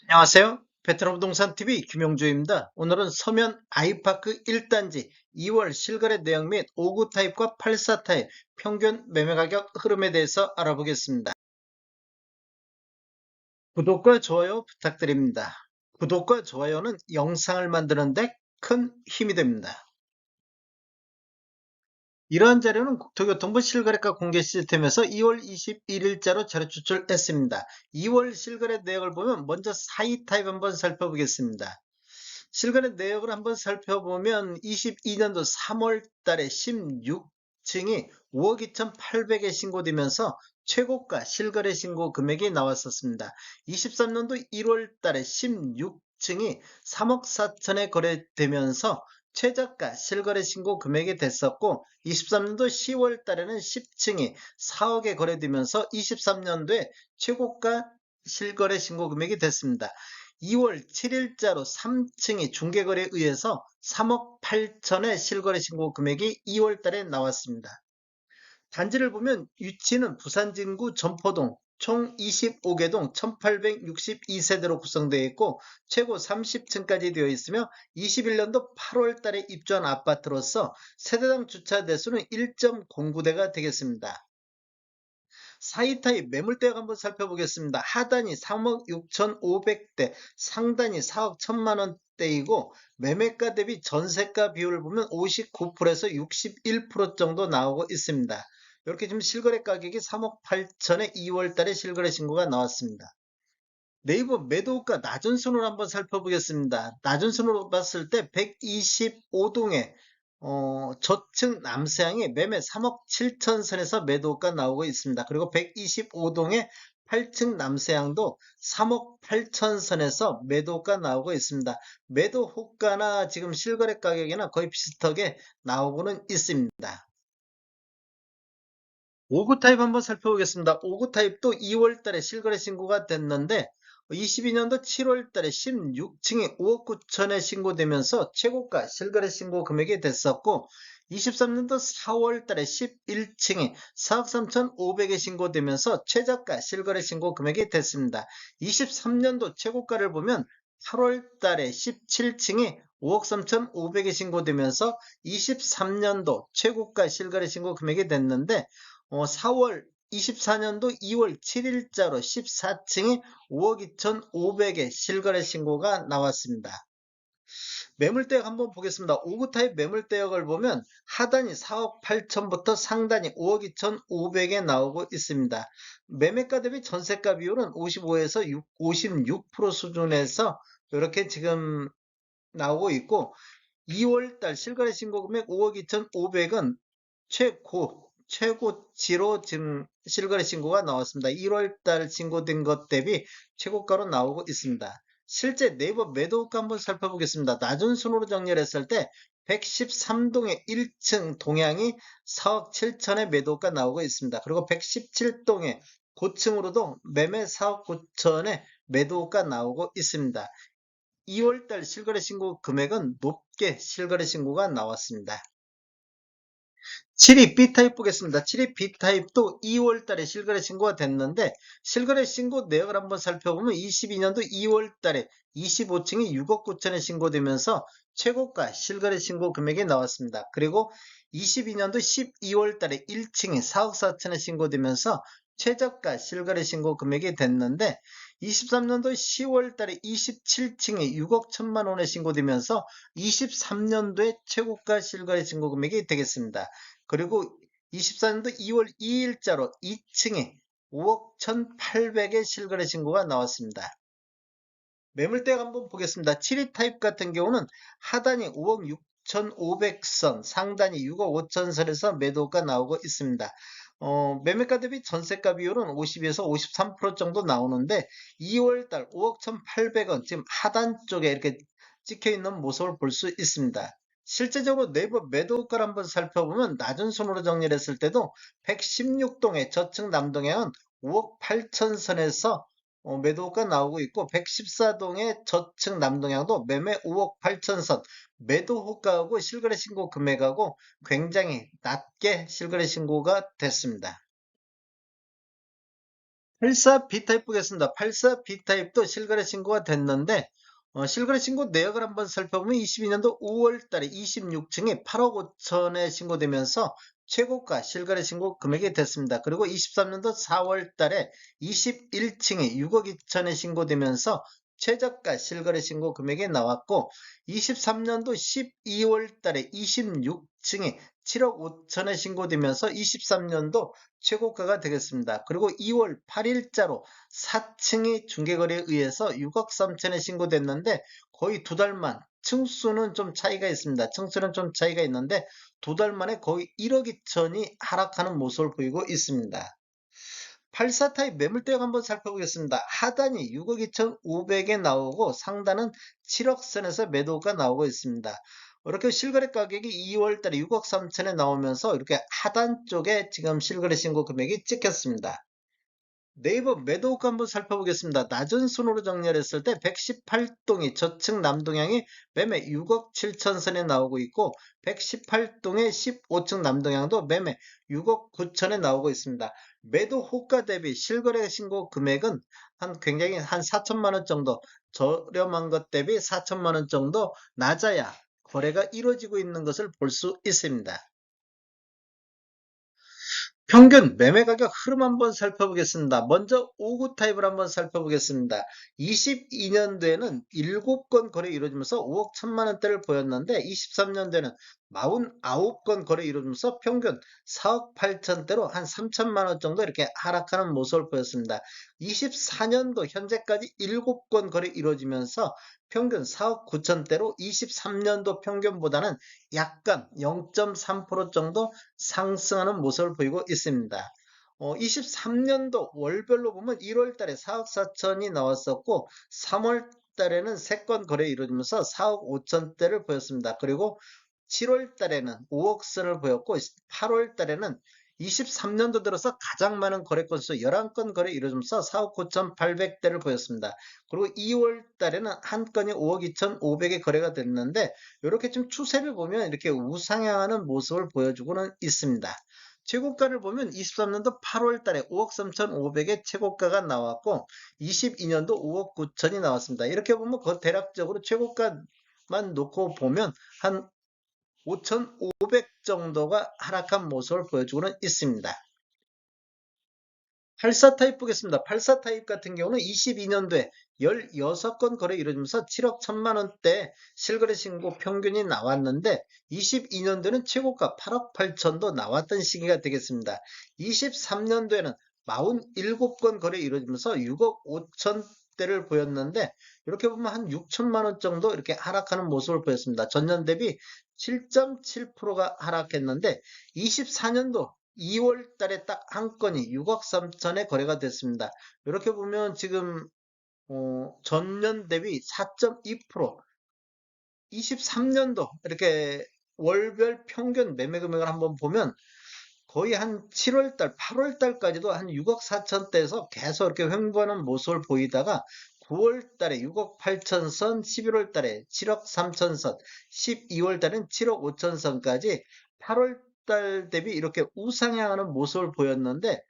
안녕하세요. 베트남 부동산 TV 김용주입니다. 오늘은 서면 아이파크 1단지 2월 실거래 내역 및 5구 타입과 84 타입 평균 매매 가격 흐름에 대해서 알아보겠습니다. 구독과 좋아요 부탁드립니다. 구독과 좋아요는 영상을 만드는데 큰 힘이 됩니다. 이러한 자료는 국토교통부 실거래가 공개 시스템에서 2월 21일자로 자료 추출했습니다. 2월 실거래 내역을 보면 먼저 4위 타입 한번 살펴보겠습니다. 실거래 내역을 한번 살펴보면 22년도 3월 달에 16층이 5억 2,800에 신고되면서 최고가 실거래 신고 금액이 나왔었습니다. 23년도 1월 달에 16층이 3억 4천에 거래되면서 최저가 실거래 신고 금액이 됐었고, 23년도 10월 달에는 10층이 4억에 거래되면서 23년도에 최고가 실거래 신고 금액이 됐습니다. 2월 7일자로 3층이 중개거래에 의해서 3억 8천의 실거래 신고 금액이 2월 달에 나왔습니다. 단지를 보면 위치는 부산 진구 점포동 총 25개 동 1862세대로 구성되어 있고 최고 30층까지 되어 있으며 21년도 8월 달에 입주한 아파트로서 세대당 주차 대수는 1.09대가 되겠습니다. 사이타입 매물대역 한번 살펴보겠습니다. 하단이 3억 6,500대, 상단이 4억 1천만 원대이고 매매가 대비 전세가 비율을 보면 59%에서 61% 정도 나오고 있습니다. 이렇게 지금 실거래 가격이 3억 8천에 2월 달에 실거래 신고가 나왔습니다. 네이버 매도가 낮은 순으로 한번 살펴보겠습니다. 낮은 순으로 봤을 때 125동에 저층 남서향이 매매 3억 7천 선에서 매도가 나오고 있습니다. 그리고 125동의 8층 남서향도 3억 8천 선에서 매도가 나오고 있습니다. 매도 호가나 지금 실거래 가격이나 거의 비슷하게 나오고는 있습니다. 5구 타입 한번 살펴보겠습니다. 5구 타입도 2월 달에 실거래 신고가 됐는데 22년도 7월 달에 16층이 5억 9천에 신고되면서 최고가 실거래 신고 금액이 됐었고 23년도 4월 달에 11층이 4억 3,500에 신고되면서 최저가 실거래 신고 금액이 됐습니다. 23년도 최고가를 보면 8월 달에 17층이 5억 3,500에 신고되면서 23년도 최고가 실거래 신고 금액이 됐는데 4월 24년도 2월 7일자로 14층이 5억 2,500에 실거래 신고가 나왔습니다. 매물대역 한번 보겠습니다. 5구 타입 매물대역을 보면 하단이 4억 8천부터 상단이 5억 2,500에 나오고 있습니다. 매매가 대비 전세가 비율은 55에서 56% 수준에서 이렇게 지금 나오고 있고 2월달 실거래 신고 금액 5억 2,500은 최고치로 지금 실거래 신고가 나왔습니다. 1월달 신고된 것 대비 최고가로 나오고 있습니다. 실제 네이버 매도가 한번 살펴보겠습니다. 낮은 순으로 정렬했을 때 113동의 1층 동향이 4억 7천의 매도가 나오고 있습니다. 그리고 117동의 고층으로도 매매 4억 9천의 매도가 나오고 있습니다. 2월달 실거래 신고 금액은 높게 실거래 신고가 나왔습니다. 7위 B타입 보겠습니다. 7위 B타입도 2월달에 실거래 신고가 됐는데 실거래 신고 내역을 한번 살펴보면 22년도 2월달에 25층이 6억 9천에 신고되면서 최고가 실거래 신고 금액이 나왔습니다. 그리고 22년도 12월달에 1층이 4억 4천에 신고되면서 최저가 실거래 신고 금액이 됐는데 23년도 10월 달에 27층이 6억 1천만 원에 신고되면서 23년도에 최고가 실거래 신고 금액이 되겠습니다. 그리고 24년도 2월 2일자로 2층에 5억 1,800의 실거래 신고가 나왔습니다. 매물대가 한번 보겠습니다. 7위 타입 같은 경우는 하단이 5억 6,500선, 상단이 6억 5천선에서 매도가 나오고 있습니다. 매매가 대비 전세가 비율은 50에서 53% 정도 나오는데 2월달 5억 1,800원 지금 하단 쪽에 이렇게 찍혀 있는 모습을 볼 수 있습니다. 실제적으로 네이버 매도가를 한번 살펴보면 낮은 순으로 정리했을 때도 116동의 저층 남동향은 5억 8천선에서 매도가 나오고 있고 114동의 저층 남동향도 매매 5억 8천선 매도 호가하고 실거래 신고 금액하고 굉장히 낮게 실거래 신고가 됐습니다. 84 B타입 보겠습니다. 84 B타입도 실거래 신고가 됐는데 실거래 신고 내역을 한번 살펴보면 22년도 5월 달에 26층이 8억 5천에 신고되면서 최고가 실거래 신고 금액이 됐습니다. 그리고 23년도 4월 달에 21층이 6억 2천에 신고되면서 최저가 실거래 신고 금액이 나왔고 23년도 12월 달에 26층이 7억 5천에 신고되면서 23년도 최고가가 되겠습니다. 그리고 2월 8일자로 4층이 중개거래에 의해서 6억 3천에 신고됐는데 거의 두 달만 층수는 좀 차이가 있습니다. 층수는 좀 차이가 있는데 두 달 만에 거의 1억 2천이 하락하는 모습을 보이고 있습니다. 84 타입 매물대역 한번 살펴보겠습니다. 하단이 6억 2,500에 나오고 상단은 7억 선에서 매도가 나오고 있습니다. 이렇게 실거래 가격이 2월 달에 6억 3천에 나오면서 이렇게 하단 쪽에 지금 실거래 신고 금액이 찍혔습니다. 네이버 매도가 한번 살펴보겠습니다. 낮은 순으로 정렬했을 때 118동이 저층 남동향이 매매 6억 7천 선에 나오고 있고 118동의 15층 남동향도 매매 6억 9천에 나오고 있습니다. 매도 호가 대비 실거래 신고 금액은 굉장히 한 4천만 원 정도 저렴한 것 대비 4천만 원 정도 낮아야 거래가 이루어지고 있는 것을 볼 수 있습니다. 평균 매매 가격 흐름 한번 살펴보겠습니다. 먼저 5구 타입을 한번 살펴보겠습니다. 22년도에는 7건 거래 이루어지면서 5억 1천만 원대를 보였는데 23년도에는 49건 거래 이루어지면서 평균 4억 8천대로 한 3천만 원 정도 이렇게 하락하는 모습을 보였습니다. 24년도 현재까지 7건 거래 이루어지면서 평균 4억 9천대로 23년도 평균보다는 약간 0.3% 정도 상승하는 모습을 보이고 있습니다. 23년도 월별로 보면 1월 달에 4억 4천이 나왔었고 3월 달에는 3건 거래 이루어지면서 4억 5천대를 보였습니다. 그리고 7월 달에는 5억 선을 보였고 8월 달에는 23년도 들어서 가장 많은 거래 건수 11건 거래 이루어지면서 4억 9,800대를 보였습니다. 그리고 2월 달에는 한 건이 5억 2,500에 거래가 됐는데 이렇게 좀 추세를 보면 이렇게 우상향하는 모습을 보여주고는 있습니다. 최고가를 보면 23년도 8월 달에 5억 3,500의 최고가가 나왔고 22년도 5억 9천이 나왔습니다. 이렇게 보면 그 대략적으로 최고가만 놓고 보면 한 5,500 정도가 하락한 모습을 보여주고는 있습니다. 84 타입 보겠습니다. 84 타입 같은 경우는 22년도에 16건 거래 이루어지면서 7억 1천만 원대 실거래 신고 평균이 나왔는데 22년도에는 최고가 8억 8천도 나왔던 시기가 되겠습니다. 23년도에는 47건 거래 이루어지면서 6억 5천대를 보였는데 이렇게 보면 한 6천만 원 정도 이렇게 하락하는 모습을 보였습니다. 전년 대비 7.7%가 하락했는데 24년도 2월 달에 딱 한 건이 6억 3천에 거래가 됐습니다. 이렇게 보면 지금 전년 대비 4.2%, 23년도 이렇게 월별 평균 매매 금액을 한번 보면 거의 한 7월 달, 8월 달까지도 한 6억 4천대에서 계속 이렇게 횡보하는 모습을 보이다가 9월 달에 6억 8천 선, 11월 달에 7억 3천 선, 12월 달엔 7억 5천 선까지 8월 달 대비 이렇게 우상향하는 모습을 보였는데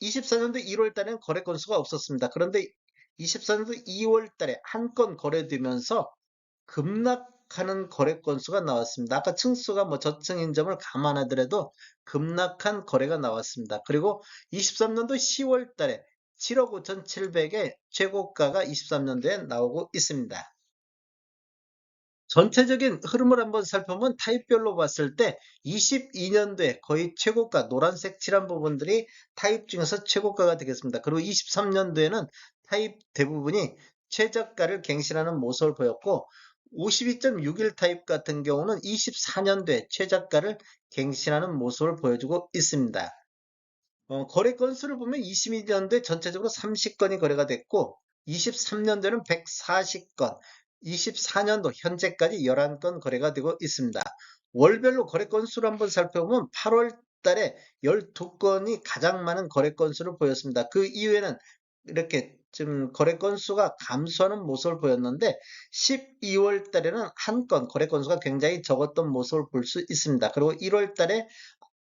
24년도 1월 달에는 거래 건수가 없었습니다. 그런데 24년도 2월 달에 한 건 거래되면서 급락하는 거래 건수가 나왔습니다. 아까 층수가 뭐 저층인 점을 감안하더라도 급락한 거래가 나왔습니다. 그리고 23년도 10월 달에 7억 5,700의 최고가가 23년도에 나오고 있습니다. 전체적인 흐름을 한번 살펴보면 타입별로 봤을 때 22년도에 거의 최고가 노란색 칠한 부분들이 타입 중에서 최고가가 되겠습니다. 그리고 23년도에는 타입 대부분이 최저가를 갱신하는 모습을 보였고 52.61 타입 같은 경우는 24년도에 최저가를 갱신하는 모습을 보여주고 있습니다. 거래 건수를 보면 22년도에 전체적으로 30건이 거래가 됐고 23년도에는 140건, 24년도 현재까지 11건 거래가 되고 있습니다. 월별로 거래 건수를 한번 살펴보면 8월 달에 12건이 가장 많은 거래 건수를 보였습니다. 그 이후에는 이렇게 좀 거래 건수가 감소하는 모습을 보였는데 12월 달에는 한 건 거래 건수가 굉장히 적었던 모습을 볼 수 있습니다. 그리고 1월 달에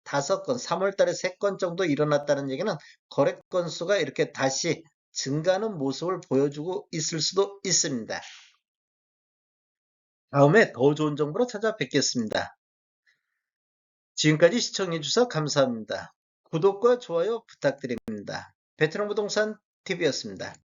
5건, 3월 달에 3건 정도 일어났다는 얘기는 거래 건수가 이렇게 다시 증가하는 모습을 보여주고 있을 수도 있습니다. 다음에 더 좋은 정보로 찾아뵙겠습니다. 지금까지 시청해주셔서 감사합니다. 구독과 좋아요 부탁드립니다. 베트남 부동산 TV였습니다.